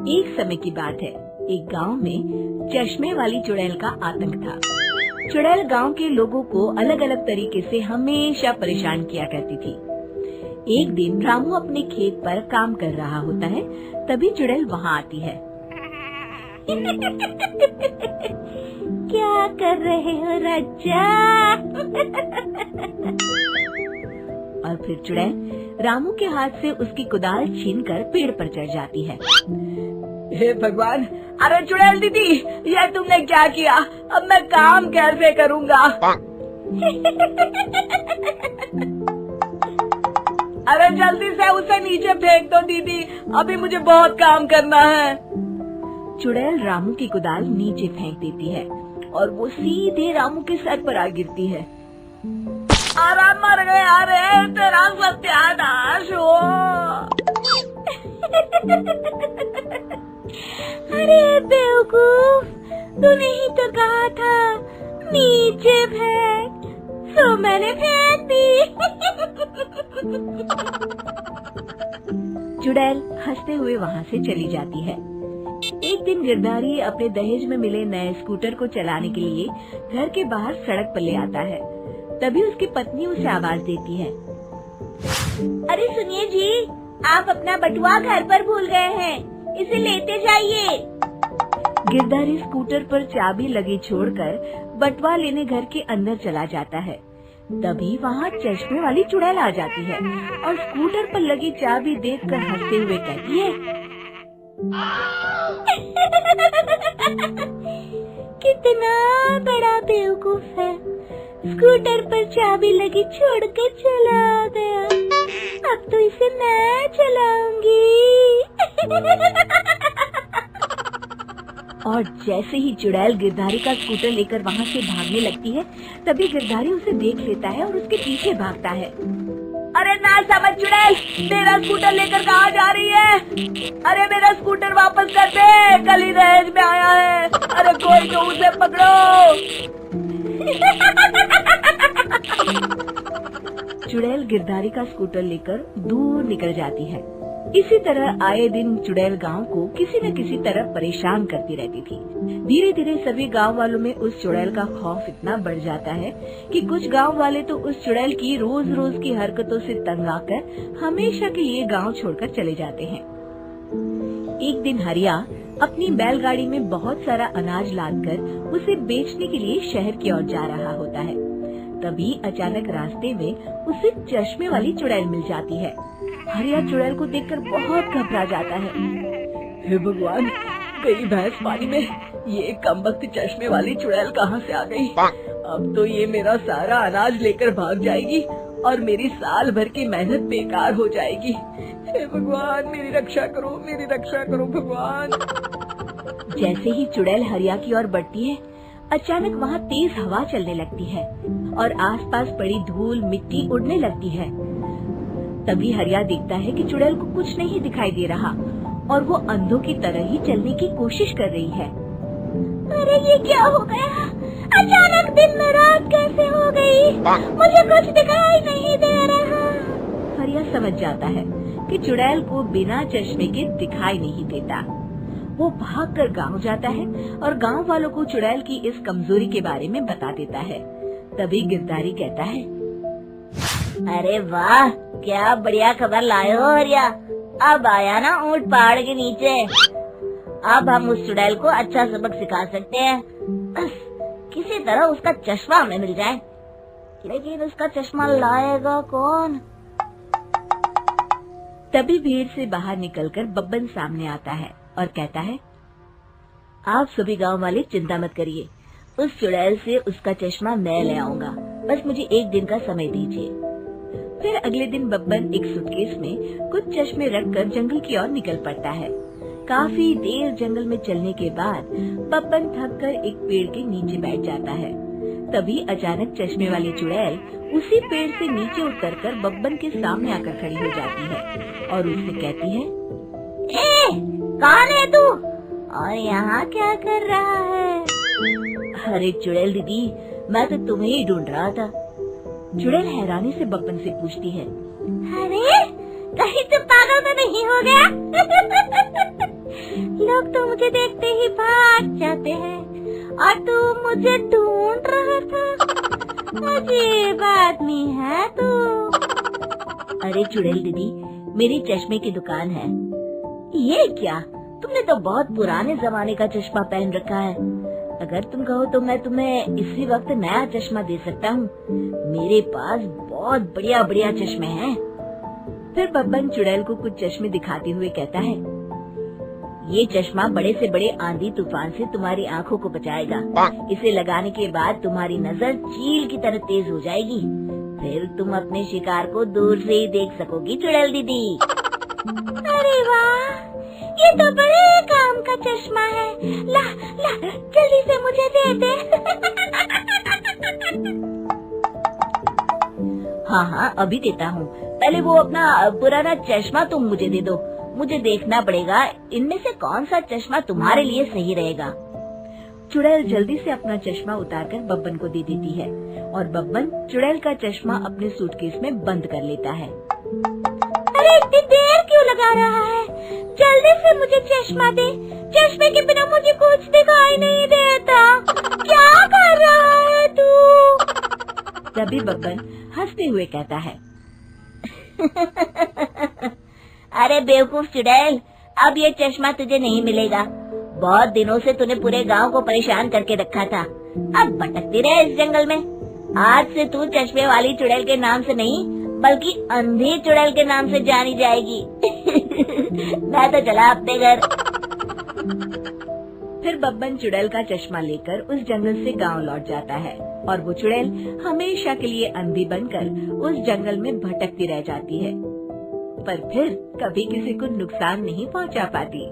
एक समय की बात है, एक गांव में चश्मे वाली चुड़ैल का आतंक था। चुड़ैल गांव के लोगों को अलग अलग तरीके से हमेशा परेशान किया करती थी। एक दिन रामू अपने खेत पर काम कर रहा होता है, तभी चुड़ैल वहाँ आती है। क्या कर रहे हो राजा? और फिर चुड़ैल रामू के हाथ से उसकी कुदाल छीनकर पेड़ पर चढ़ जाती है। हे भगवान! अरे चुड़ैल दीदी, यह तुमने क्या किया? अब मैं काम कैसे करूँगा? अरे जल्दी से उसे नीचे फेंक दो दीदी, अभी मुझे बहुत काम करना है। चुड़ैल रामू की कुदाल नीचे फेंक देती है और वो सीधे रामू के सर पर आ गिरती है। अरे मर गया रे, तेरा सत्यानाश हो। अरे बेवकूफ, तूने ही तो कहा था नीचे फेंक, तो मैंने फेंक दी। चुड़ैल हंसते हुए वहाँ से चली जाती है। एक दिन गिरधारी अपने दहेज में मिले नए स्कूटर को चलाने के लिए घर के बाहर सड़क पर ले आता है। तभी उसकी पत्नी उसे आवाज देती है। अरे सुनिए जी, आप अपना बटुआ घर पर भूल गए हैं, इसे लेते जाइए। गिरधारी स्कूटर पर चाबी लगी छोड़कर बटुआ लेने घर के अंदर चला जाता है। तभी वहाँ चश्मे वाली चुड़ैल आ जाती है और स्कूटर पर लगी चाबी देखकर हंसते हुए कहती है। कितना बड़ा बेवकूफ है, स्कूटर पर चाबी लगी छोड़कर चला गया। अब तो इसे मैं चलाऊंगी। और जैसे ही चुड़ैल गिरधारी का स्कूटर लेकर वहाँ से भागने लगती है, तभी गिरधारी उसे देख लेता है और उसके पीछे भागता है। अरे ना समझ चुड़ैल, मेरा स्कूटर लेकर कहाँ जा रही है? अरे मेरा स्कूटर वापस कर दे, कल ही दहेज में आया है। अरे कोई तो उसे पकड़ो। चुड़ैल गिरधारी का स्कूटर लेकर दूर निकल जाती है। इसी तरह आए दिन चुड़ैल गांव को किसी न किसी तरह परेशान करती रहती थी। धीरे धीरे सभी गांव वालों में उस चुड़ैल का खौफ इतना बढ़ जाता है कि कुछ गांव वाले तो उस चुड़ैल की रोज रोज की हरकतों से तंग आकर हमेशा के लिए गांव छोड़कर चले जाते हैं। एक दिन हरिया अपनी बैलगाड़ी में बहुत सारा अनाज लादकर उसे बेचने के लिए शहर की ओर जा रहा होता है। तभी अचानक रास्ते में उसे चश्मे वाली चुड़ैल मिल जाती है। हरिया चुड़ैल को देखकर बहुत घबरा जाता है। हे भगवान, गई भैंस पानी में, ये कमबख्त चश्मे वाली चुड़ैल कहाँ से आ गई? अब तो ये मेरा सारा अनाज लेकर भाग जाएगी और मेरी साल भर की मेहनत बेकार हो जाएगी। हे भगवान, मेरी रक्षा करो भगवान। जैसे ही चुड़ैल हरिया की ओर बढ़ती है, अचानक वहाँ तेज हवा चलने लगती है और आसपास पड़ी धूल मिट्टी उड़ने लगती है। तभी हरिया देखता है कि चुड़ैल को कुछ नहीं दिखाई दे रहा और वो अंधों की तरह ही चलने की कोशिश कर रही है। अरे ये क्या हो गया? अचानक दिन में रात कैसे हो गई? मुझे कुछ दिखाई नहीं दे रहा। हरिया समझ जाता है कि चुड़ैल को बिना चश्मे के दिखाई नहीं देता। वो भागकर गांव जाता है और गांव वालों को चुड़ैल की इस कमजोरी के बारे में बता देता है। तभी गिरधारी कहता है। अरे वाह, क्या बढ़िया खबर लाए हो हरिया। अब आया ना ऊंट पहाड़ के नीचे। अब हम उस चुड़ैल को अच्छा सबक सिखा सकते हैं। बस किसी तरह उसका चश्मा हमें मिल जाए। लेकिन उसका चश्मा लाएगा कौन? तभी भीड़ से बाहर निकलकर बब्बन सामने आता है और कहता है। आप सभी गांव वाले चिंता मत करिए, उस चुड़ैल से उसका चश्मा मैं ले आऊंगा। बस मुझे एक दिन का समय दीजिए। फिर अगले दिन बब्बन एक सूटकेस में कुछ चश्मे रखकर जंगल की ओर निकल पड़ता है। काफी देर जंगल में चलने के बाद बब्बन थककर एक पेड़ के नीचे बैठ जाता है। तभी अचानक चश्मे वाली चुड़ैल उसी पेड़ से नीचे उतरकर बब्बन के सामने आकर खड़ी हो जाती है और उससे कहती है। कौन है तू और यहाँ क्या कर रहा है? अरे चुड़ैल दीदी, मैं तो तुम्हें ही ढूंढ रहा था। चुड़ैल हैरानी से बब्बन से पूछती है। अरे कहीं तो पागल तो नहीं हो गया? लोग तो मुझे देखते ही भाग जाते हैं और तू मुझे ढूंढ रहा था। अजीब आदमी है तू। अरे चुड़ैल दीदी, मेरी चश्मे की दुकान है। ये क्या, तुमने तो बहुत पुराने जमाने का चश्मा पहन रखा है। अगर तुम कहो तो मैं तुम्हें इसी वक्त नया चश्मा दे सकता हूँ। मेरे पास बहुत बढ़िया बढ़िया चश्मे हैं। फिर बब्बन चुड़ैल को कुछ चश्मे दिखाते हुए कहता है, ये चश्मा बड़े से बड़े आंधी तूफान से तुम्हारी आंखों को बचाएगा। इसे लगाने के बाद तुम्हारी नजर चील की तरह तेज हो जाएगी। फिर तुम अपने शिकार को दूर से ही देख सकोगी चुड़ैल दीदी। अरे वाह, ये तो बड़े काम का चश्मा है। ला ला, जल्दी से मुझे दे दे। हाँ हाँ, अभी देता हूँ। पहले वो अपना पुराना चश्मा तुम मुझे दे दो। मुझे देखना पड़ेगा इनमें से कौन सा चश्मा तुम्हारे लिए सही रहेगा। चुड़ैल जल्दी से अपना चश्मा उतारकर बब्बन को दे देती है और बब्बन चुड़ैल का चश्मा अपने सूटकेस में बंद कर लेता है। अरे इतनी देर क्यों लगा रहा है? जल्दी से मुझे चश्मा दे। चश्मे के बिना मुझे कुछ दिखाई नहीं देता। क्या कर रहा है तू? तभी बब्बन हंसते हुए कहता है, अरे बेवकूफ चुड़ैल, अब ये चश्मा तुझे नहीं मिलेगा। बहुत दिनों से तूने पूरे गांव को परेशान करके रखा था। अब भटकती रहे इस जंगल में। आज से तू चश्मे वाली चुड़ैल के नाम से नहीं बल्कि अंधी चुड़ैल के नाम से जानी जाएगी। मैं तो चला अपने घर। फिर बब्बन चुड़ैल का चश्मा लेकर उस जंगल से गांव लौट जाता है और वो चुड़ैल हमेशा के लिए अंधी बनकर उस जंगल में भटकती रह जाती है, पर फिर कभी किसी को नुकसान नहीं पहुंचा पाती।